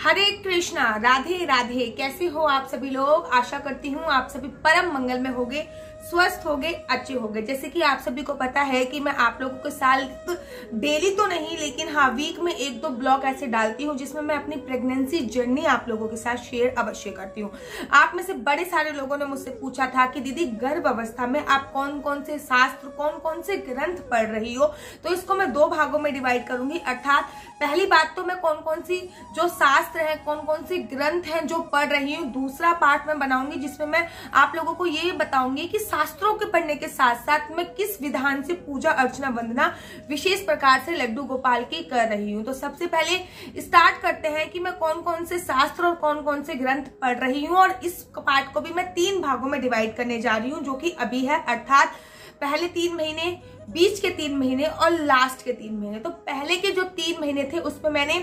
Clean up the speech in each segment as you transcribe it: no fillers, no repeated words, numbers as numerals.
हरे कृष्णा, राधे राधे। कैसे हो आप सभी लोग? आशा करती हूँ आप सभी परम मंगल में होगे, स्वस्थ होगे, अच्छे होगे। जैसे कि आप सभी को पता है कि मैं आप लोगों के साथ डेली तो नहीं लेकिन हाँ वीक में 1-2 ब्लॉग ऐसे डालती हूँ जिसमें मैं अपनी प्रेगनेंसी जर्नी आप लोगों के साथ शेयर अवश्य करती हूँ। आप में से बड़े सारे लोगों ने मुझसे पूछा था कि दीदी गर्भ अवस्था में आप कौन कौन से शास्त्र, कौन कौन से ग्रंथ पढ़ रही हो। तो इसको मैं 2 भागों में डिवाइड करूंगी। अर्थात पहली बात तो मैं कौन कौन सी जो शास्त्र है, कौन कौन से ग्रंथ हैं जो पढ़ रही हूँ। दूसरा पार्ट मैं बनाऊंगी जिसमें मैं आप लोगों को ये बताऊंगी कि शास्त्रों के पढ़ने के साथ साथ मैं किस विधान से पूजा अर्चना वंदना विशेष प्रकार से लड्डू गोपाल की कर रही हूँ। तो सबसे पहले स्टार्ट करते हैं कि मैं कौन कौन से शास्त्र और कौन कौन से ग्रंथ पढ़ रही हूँ। और इस पार्ट को भी मैं 3 भागों में डिवाइड करने जा रही हूँ जो कि अभी है, अर्थात पहले 3 महीने, बीच के 3 महीने और लास्ट के 3 महीने। तो पहले के जो 3 महीने थे उसमें मैंने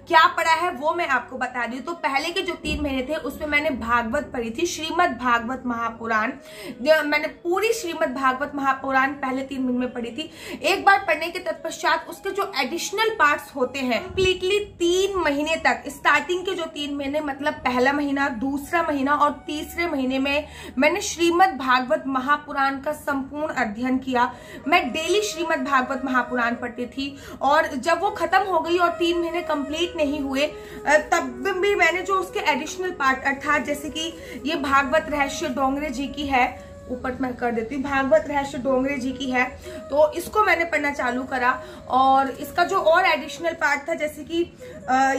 क्या पढ़ा है वो मैं आपको बता दी हूँ। तो पहले के जो 3 महीने थे उसमें मैंने भागवत पढ़ी थी, श्रीमद् भागवत महापुराण। मैंने पूरी श्रीमद् भागवत महापुराण पहले 3 महीने में पढ़ी थी। एक बार पढ़ने के तत्पश्चात उसके जो एडिशनल पार्ट्स होते हैं कंप्लीटली 3 महीने तक, स्टार्टिंग के जो 3 महीने मतलब पहला महीना, दूसरा महीना और तीसरे महीने में मैंने श्रीमद् भागवत महापुराण का संपूर्ण अध्ययन किया। मैं डेली श्रीमद् भागवत महापुराण पढ़ती थी और जब वो खत्म हो गई और 3 महीने कंप्लीट नहीं हुए तब भी मैंने जो उसके एडिशनल पार्ट, अर्थात जैसे कि ये भागवत रहस्य डोंगरे जी की है, ऊपर मैं कर देती हूँ, भागवत रहस्य डोंगरे जी की है, तो इसको मैंने पढ़ना चालू करा। और इसका जो और एडिशनल पार्ट था जैसे कि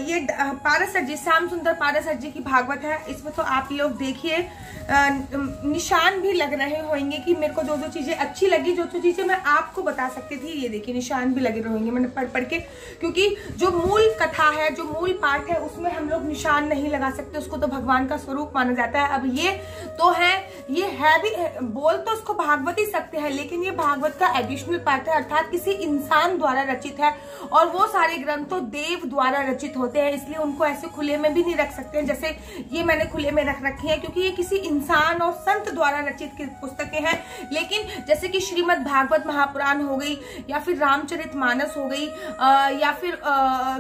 ये पाराशर जी, श्याम सुंदर पाराशर जी की भागवत है। इसमें तो आप लोग देखिए निशान भी लग रहे होंगे कि मेरे को जो जो चीजें अच्छी लगी, जो जो चीजें मैं आपको बता सकती थी, ये देखिए निशान भी लगे रहेंगे मैंने पढ़ के। क्योंकि जो मूल कथा है, जो मूल पाठ है उसमें हम लोग निशान नहीं लगा सकते, उसको तो भगवान का स्वरूप माना जाता है। अब ये तो है, ये है भी, बोल तो उसको भागवत ही सकते हैं लेकिन ये भागवत का एडिशनल पार्ट है, अर्थात किसी इंसान द्वारा रचित है। और वो सारे ग्रंथ तो देव द्वारा रचित होते हैं, इसलिए उनको ऐसे खुले में भी नहीं रख सकते हैं जैसे ये मैंने खुले में रख रखी है, क्योंकि ये किसी इंसान और संत द्वारा रचित पुस्तकें हैं। लेकिन जैसे कि श्रीमद् भागवत महापुराण हो गई, या फिर रामचरितमानस हो गई, या फिर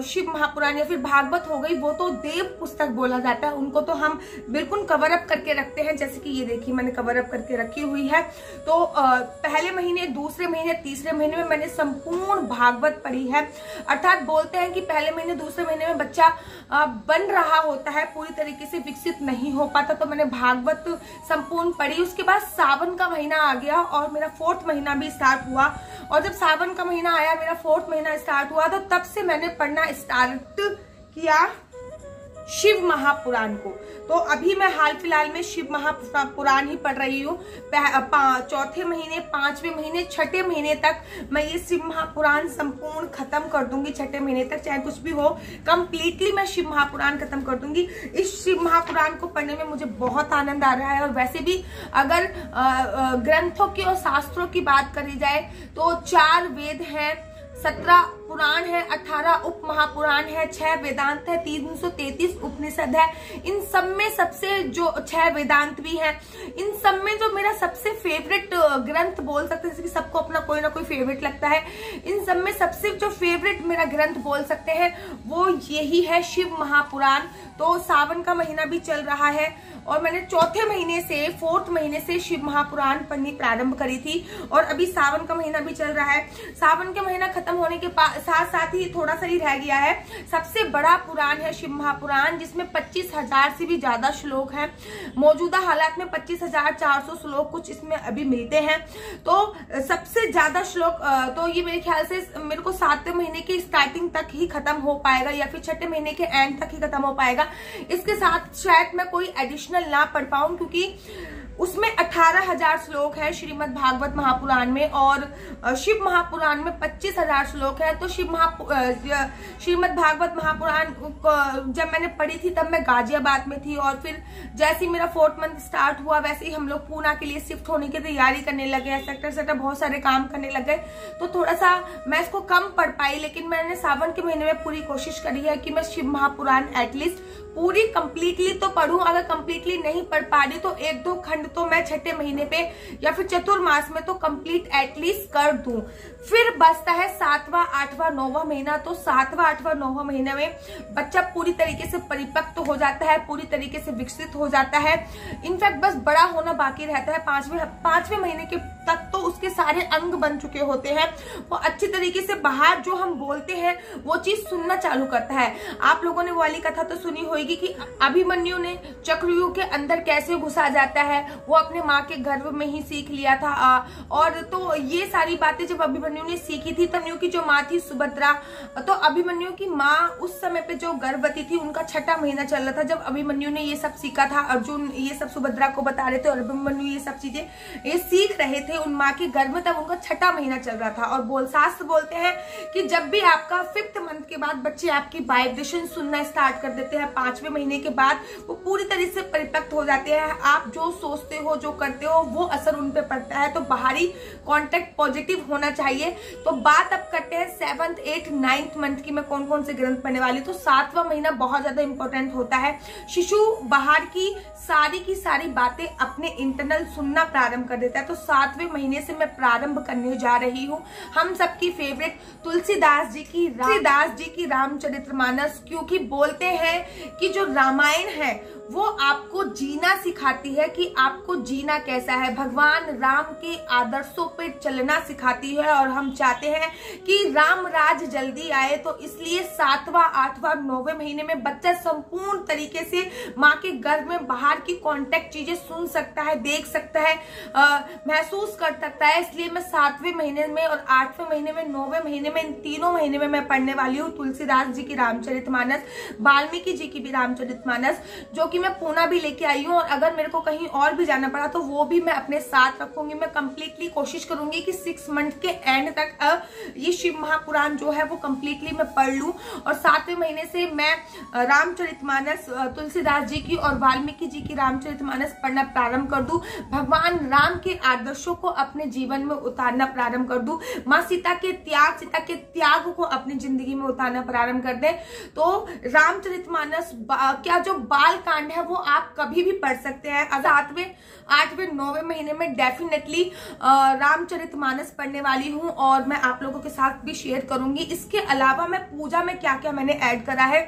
शिव महापुराण या फिर भागवत हो गई, वो तो देव पुस्तक बोला जाता है। उनको तो हम बिल्कुल कवर अप करके रखते हैं, जैसे कि ये देखिए मैंने कवर अप करके रखी हुई है। तो पहले महीने, दूसरे महीने, तीसरे महीने में मैंने संपूर्ण भागवत पढ़ी है। अर्थात बोलते हैं कि पहले महीने, दूसरे महीने में बच्चा बन रहा होता है, पूरी तरीके से विकसित नहीं हो पाता, तो मैंने भागवत संपूर्ण पढ़ी। उसके बाद सावन का महीना आ गया और मेरा 4th महीना भी स्टार्ट हुआ। और जब सावन का महीना आया, मेरा 4th महीना स्टार्ट हुआ, तो तब से मैंने पढ़ना स्टार्ट किया शिव महापुराण को। तो अभी मैं हाल फिलहाल में शिव महापुराण ही पढ़ रही हूँ। 4थे महीने, 5वें महीने, 6ठे महीने तक मैं ये शिव महापुराण संपूर्ण खत्म कर दूंगी। 6ठे महीने तक चाहे कुछ भी हो, कंप्लीटली मैं शिव महापुराण खत्म कर दूंगी। इस शिव महापुराण को पढ़ने में मुझे बहुत आनंद आ रहा है। और वैसे भी अगर ग्रंथों की और शास्त्रों की बात करी जाए तो 4 वेद हैं, 17 पुराण है, 18 उप महापुराण है, 6 वेदांत है, 333 उपनिषद है। इन सब में सबसे जो 6 वेदांत भी हैं, इन सब में जो मेरा सबसे फेवरेट ग्रंथ बोल सकते हैं, जैसे कि सबको अपना कोई ना कोई फेवरेट लगता है, इन सब में सबसे जो फेवरेट मेरा ग्रंथ बोल सकते हैं वो यही है, शिव महापुराण। तो सावन का महीना भी चल रहा है और मैंने 4थे महीने से, 4th महीने से शिव महापुराण पढ़नी प्रारंभ करी थी और अभी सावन का महीना भी चल रहा है। सावन का महीना खत्म होने के साथ साथ ही थोड़ा सा ही रह गया है। सबसे बड़ा पुराण है शिव महापुराण, जिसमें 25,000 से भी ज्यादा श्लोक हैं। मौजूदा हालात में 25,400 श्लोक कुछ इसमें अभी मिलते हैं। तो सबसे ज्यादा श्लोक तो ये मेरे ख्याल से मेरे को 7वें महीने के स्टार्टिंग तक ही खत्म हो पाएगा या फिर 6ठे महीने के एंड तक ही खत्म हो पाएगा। इसके साथ शायद मैं कोई एडिशनल ना पढ़ पाऊं, क्योंकि उसमें 18,000 श्लोक है श्रीमद् भागवत महापुराण में और शिव महापुराण में 25,000 श्लोक है। तो श्रीमद् भागवत महापुराण जब मैंने पढ़ी थी तब मैं गाजियाबाद में थी और फिर जैसे ही मेरा 4th मंथ स्टार्ट हुआ वैसे ही हम लोग पूना के लिए शिफ्ट होने की तैयारी करने लगे, सेक्टर बहुत सारे काम करने लगे, तो थोड़ा सा मैं इसको कम पढ़ पाई। लेकिन मैंने सावन के महीने में पूरी कोशिश करी है कि मैं शिव महापुराण एटलीस्ट पूरी कंप्लीटली तो पढ़ूं, अगर कंप्लीटली नहीं पढ़ पा रही तो 1-2 खंड तो मैं छठे महीने पे या फिर चतुर्मास में तो कंप्लीट एटलीस्ट कर दूं। फिर बचता है 7वां, 8वां, 9वां महीना। तो 7वां, 8वां, 9वां महीने में बच्चा पूरी तरीके से परिपक्व हो जाता है, पूरी तरीके से विकसित हो जाता है। इनफैक्ट बस बड़ा होना बाकी रहता है। 5वें महीने के तक तो उसके सारे अंग बन चुके होते हैं। वो अच्छी तरीके से बाहर जो हम बोलते हैं वो चीज सुनना चालू करता है। आप लोगों ने वो वाली कथा तो सुनी होगी कि अभिमन्यु ने चक्रव्यूह के अंदर कैसे घुसा जाता है, वो अपने माँ के गर्भ में ही सीख लिया था। और तो ये सारी बातें जब अभिमन्यु ने सीखी थी, अभिमन्यु की जो माँ थी सुभद्रा, तो अभिमन्यु की माँ उस समय पे जो गर्भवती थी, उनका 6ठा महीना चल रहा था जब अभिमन्यु ने ये सब सीखा था। अर्जुन ये सब सुभद्रा को बता रहे थे और अभिमन्यु ये सब चीजें ये सीख रहे थे उन माँ के गर्भ में, तब उनका 6ठा महीना चल रहा था। और शास्त्र बोलते हैं कि जब भी आपका 5th मंथ के बाद बच्चे आपकी वाइब्रेशन सुनना स्टार्ट कर देते हैं, 5वें महीने के बाद वो पूरी तरह से परिपक्व हो जाते हैं। आप जो सोचते हो, जो करते हो, वो असर उन पे पड़ता है। तो बाहरी कांटेक्ट पॉजिटिव होना चाहिए। तो बात अब करते हैं 7th, 8th, 9th मंथ की मैं कौन कौन से ग्रंथ पढ़ने वाली। तो 7वां महीना बहुत ज्यादा इंपॉर्टेंट होता है। शिशु बाहर की सारी बातें अपने इंटरनल सुनना प्रारंभ कर देता है। तो 7वें महीने से मैं प्रारंभ करने जा रही हूँ हम सबकी फेवरेट तुलसीदास जी की रामचरितमानस, क्योंकि बोलते हैं कि जो रामायण है वो आपको जीना सिखाती है कि आपको जीना कैसा है। भगवान राम के आदर्शों पे चलना सिखाती है और हम चाहते हैं कि राम राज जल्दी आए। तो इसलिए 7वां, 8वां, 9वें महीने में बच्चा संपूर्ण तरीके से माँ के गर्भ में बाहर की कांटेक्ट चीजें सुन सकता है, देख सकता है, महसूस कर सकता है। इसलिए मैं 7वें महीने में और 8वें महीने में, 9वें महीने में, इन तीनों महीने में मैं पढ़ने वाली हूँ तुलसीदास जी की रामचरितमानस, वाल्मीकि जी की भी रामचरितमानस, जो कि मैं पूना भी लेके आई हूँ। और अगर मेरे को कहीं और भी जाना पड़ा तो वो भी मैं अपने साथ रखूंगी। मैं कंप्लीटली कोशिश करूंगी कि 6 मंथ के एंड तक ये शिव महापुराण जो है वो कंप्लीटली मैं पढ़ लूं। और 7वें महीने से मैं रामचरितमानस तुलसीदास जी की और वाल्मीकि जी की रामचरितमानस पढ़ना प्रारंभ कर दूं। भगवान राम के आदर्शों को अपने जीवन में उतारना प्रारंभ कर दूं। माँ सीता के त्याग को अपनी जिंदगी में उतारना प्रारंभ कर दें। तो रामचरितमानस क्या जो बाल कांड है वो आप कभी भी पढ़ सकते हैं। 7वें, 8वें, 9वें महीने में डेफिनेटली रामचरितमानस पढ़ने वाली हूँ और मैं आप लोगों के साथ भी शेयर करूंगी। इसके अलावा मैं पूजा में क्या क्या मैंने ऐड करा है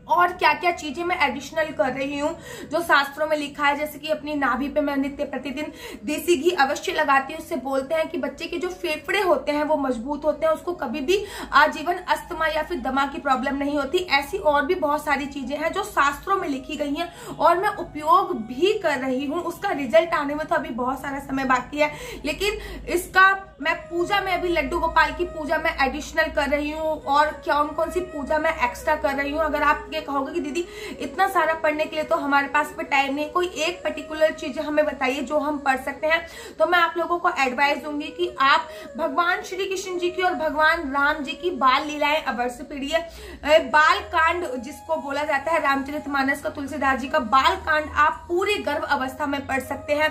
और क्या क्या चीजें मैं एडिशनल कर रही हूँ जो शास्त्रों में लिखा है। जैसे कि अपनी नाभि पे मैं नित्य प्रतिदिन देसी घी अवश्य लगाती हूँ। उससे बोलते हैं कि बच्चे के जो फेफड़े होते हैं वो मजबूत होते हैं, उसको कभी भी आजीवन अस्थमा या फिर दमा की प्रॉब्लम नहीं होती। ऐसी और भी बहुत सारी चीजें हैं जो शास्त्रों में लिखी गई हैं और मैं उपयोग भी कर रही हूँ। उसका रिजल्ट आने में तो अभी बहुत सारा समय बाकी है, लेकिन इसका मैं पूजा में अभी लड्डू गोपाल की पूजा में एडिशनल कर रही हूँ और कौन कौन सी पूजा मैं एक्स्ट्रा कर रही हूँ। अगर आप कहोगे कि दीदी इतना सारा पढ़ने के लिए तो हमारे पास पे टाइम नहीं, कोई एक पर्टिकुलर चीज हमें बताइए जो हम पढ़ सकते हैं। तो मैं आप लोगों को एडवाइस दूंगी कि आप भगवान श्री कृष्ण जी की और भगवान राम जी की बाल लीलाएं अवश्य पढ़िए। बाल कांड जिसको बोला जाता है रामचरितमानस का, तुलसीदास जी का बाल कांड आप पूरी गर्भ अवस्था में पढ़ सकते हैं।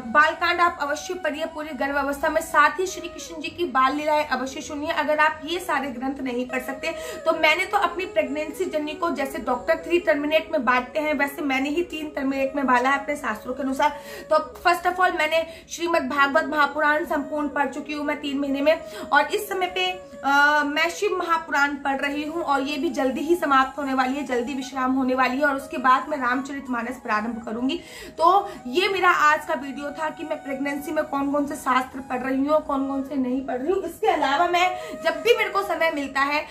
बाल कांड आप अवश्य पढ़िए पूरी गर्भ अवस्था में। साथ ही श्री कृष्ण जी की बाल लीलाएं अवश्य सुनिए। अगर आप ये सारे ग्रंथ नहीं पढ़ सकते तो मैंने तो अपनी प्रेगनेंसी जर्नी को जैसे डॉक्टर 3 टर्मिनेट में बांटते हैं वैसे मैंने ही 3 टर्मिनेट में बांटा है अपने शास्त्रों के अनुसार। तो फर्स्ट ऑफ ऑल मैंने श्रीमद् भागवत महापुराण संपूर्ण पढ़ चुकी हूँ मैं 3 महीने में, और इस समय पे मैं शिव महापुराण पढ़ रही हूँ और ये भी जल्दी ही समाप्त होने वाली है, जल्दी विश्राम होने वाली है और उसके बाद मैं रामचरितमानस प्रारंभ करूंगी। तो ये मेरा आज का वीडियो था कि मैं प्रेगनेंसी में कौन कौन से शास्त्र पढ़ रही हूँ, कौन कौन से नहीं पढ़ रही हूँ। इसके अलावा मैं जब भी मेरे को समय मिलता है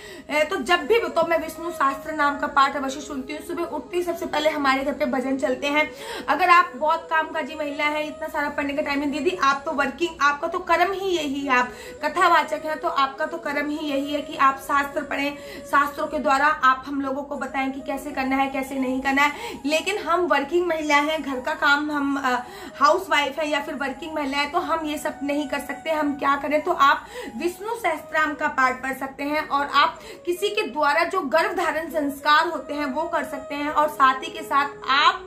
तो मैं विष्णु शास्त्र नाम का पाठ अवश्य सुनती हूँ। सुबह उठते ही सबसे पहले हमारे घर पे भजन चलते हैं। अगर आप बहुत कामकाजी महिला है, इतना सारा पढ़ने का टाइम नहीं, दीदी आप तो वर्किंग, आपका तो कर्म ही यही है, आप कथावाचक हैं तो आपका तो कर्म ही यही है कि आप शास्त्र पढ़ें, शास्त्रों के द्वारा आप हम लोगों को बताएं कि कैसे करना है कैसे नहीं करना है। लेकिन हम वर्किंग महिला हैं, घर का काम, हम हाउस वाइफ है या फिर वर्किंग महिला है, तो हम ये सब नहीं कर सकते। हम क्या करें, तो आप विष्णु सहस्त्रनाम का पाठ पढ़ सकते हैं और आप किसी के द्वारा जो गर्भ धारण धारण संस्कार होते हैं वो कर सकते हैं। और साथ ही के साथ आप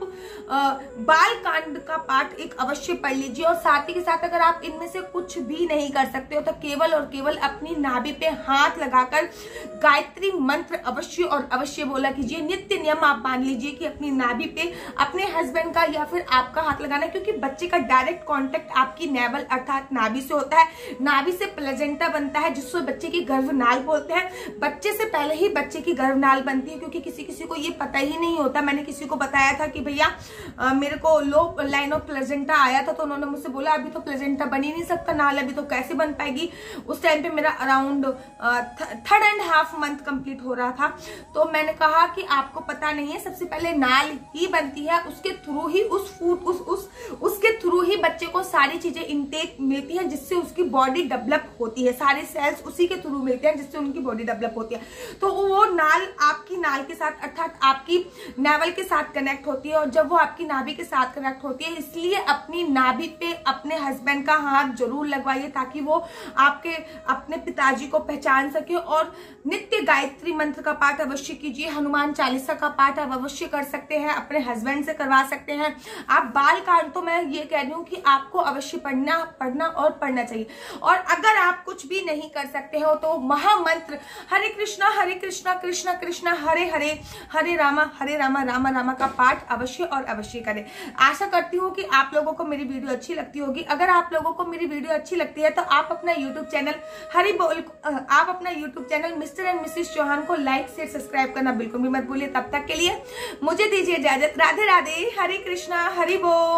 बाल कांड का पाठ एक अवश्य पढ़ लीजिए। और साथ ही के साथ अगर आप इनमें से कुछ भी नहीं कर सकते हो तो केवल और केवल अपनी नाभि पे हाथ लगाकर गायत्री मंत्र अवश्य और अवश्य बोला कीजिए। नित्य नियम आप मान लीजिए कि अपनी नाभि पे अपने हस्बैंड का या फिर आपका हाथ लगाना, क्योंकि बच्चे का डायरेक्ट कांटेक्ट आपकी नेवल अर्थात नाभि से होता है। नाभि से प्लेजेंटा बनता है जिसको बच्चे की गर्भनाल बोलते हैं। बच्चे से पहले ही बच्चे की गर्भनाल बनती है, क्योंकि किसी किसी को ये पता ही नहीं होता। मैंने किसी को बताया था कि भैया मेरे को लो लाइन ऑफ प्लेजेंटा आया था, तो उन्होंने मुझसे बोला अभी तो प्लेजेंटा बन ही नहीं सकता, नाल अभी तो कैसे बन पाएगी। उस टाइम पे मेरा अराउंड 3.5 मंथ कंप्लीट हो रहा था। तो मैंने कहा कि आपको पता नहीं है, सबसे पहले नाल ही बनती है, उसके थ्रू ही उसके थ्रू ही बच्चे को सारी चीजें इनटेक मिलती है, जिससे उसकी बॉडी डेवलप होती है। सारे सेल्स उसी के थ्रू मिलते हैं जिससे उनकी बॉडी डेवलप होती है। तो वो नाल आपकी नाल के साथ अर्थात आपकी नेवल के साथ कनेक्ट होती है। और जब वो आपकी नाभि के साथ कनेक्ट होती है, इसलिए अपनी नाभि पे अपने हस्बैंड का हाथ जरूर लगवाइए ताकि वो आपके अपने पिताजी को पहचान सके। और नित्य गायत्री मंत्र का पाठ अवश्य कीजिए। हनुमान चालीसा का पाठ आप अवश्य कर सकते हैं, अपने हस्बैंड से करवा सकते हैं। आप बाल कांड तो मैं ये कह रही हूँ कि आपको अवश्य पढ़ना और पढ़ना चाहिए। और अगर आप कुछ भी नहीं कर सकते हो तो महामंत्र हरे कृष्णा कृष्णा कृष्णा हरे हरे, हरे रामा रामा रामा का पाठ अवश्य और अवश्य करें। आशा करती हूँ कि आप लोगों को मेरी वीडियो अच्छी लगती होगी। अगर आप लोगों को मेरी वीडियो अच्छी लगती है तो आप अपना YouTube channel Mr and Mrs Chauhan को लाइक शेयर सब्सक्राइब करना बिल्कुल भी मत भूलिए। तब तक के लिए मुझे दीजिए इजाजत। राधे राधे, हरे कृष्णा, हरि बोल।